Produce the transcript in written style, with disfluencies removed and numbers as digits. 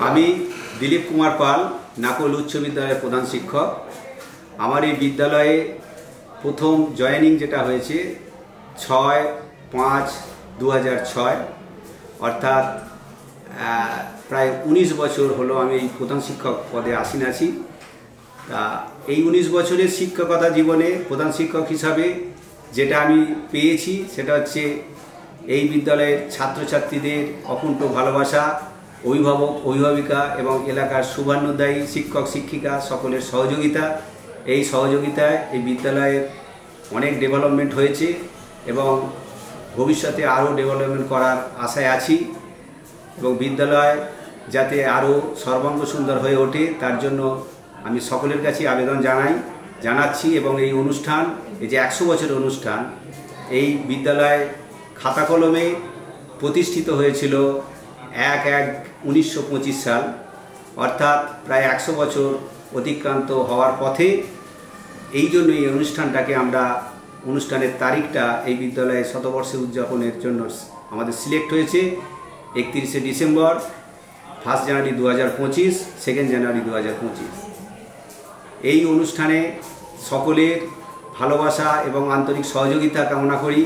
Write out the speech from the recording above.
আমি দিলীপ কুমার পাল, নাকোল উচ্চ বিদ্যালয়ের প্রধান শিক্ষক। আমার এই বিদ্যালয়ে প্রথম জয়েনিং যেটা হয়েছে 6/5/2006, অর্থাৎ প্রায় 19 বছর হলো আমি এই প্রধান শিক্ষক পদে আসীন আছি। তা এই 19 বছরের শিক্ষকতা জীবনে প্রধান শিক্ষক হিসাবে যেটা আমি পেয়েছি সেটা হচ্ছে এই বিদ্যালয়ের ছাত্রছাত্রীদের অকুণ্ঠ ভালোবাসা, অভিভাবক অভিভাবিকা এবং এলাকার শুভান্যদায়ী শিক্ষক শিক্ষিকা সকলের সহযোগিতা। এই সহযোগিতায় এই বিদ্যালয়ের অনেক ডেভেলপমেন্ট হয়েছে এবং ভবিষ্যতে আরও ডেভেলপমেন্ট করার আশায় আছি এবং বিদ্যালয় যাতে আরও সর্বাঙ্গ সুন্দর হয়ে ওঠে তার জন্য আমি সকলের কাছে আবেদন জানাচ্ছি। এবং এই অনুষ্ঠান, এই যে 100 বছরের অনুষ্ঠান, এই বিদ্যালয় খাতা কলমে প্রতিষ্ঠিত হয়েছিল 1/1/1925 সাল, অর্থাৎ প্রায় 100 বছর অতিক্রান্ত হওয়ার পথে। এই জন্য এই অনুষ্ঠানটাকে অনুষ্ঠানের তারিখটা এই বিদ্যালয়ে শতবর্ষে উদযাপনের জন্য আমাদের সিলেক্ট হয়েছে 31শে ডিসেম্বর, 1 জানুয়ারি 2025, 2 জানুয়ারি 2025। এই অনুষ্ঠানে সকলের ভালোবাসা এবং আন্তরিক সহযোগিতা কামনা করি।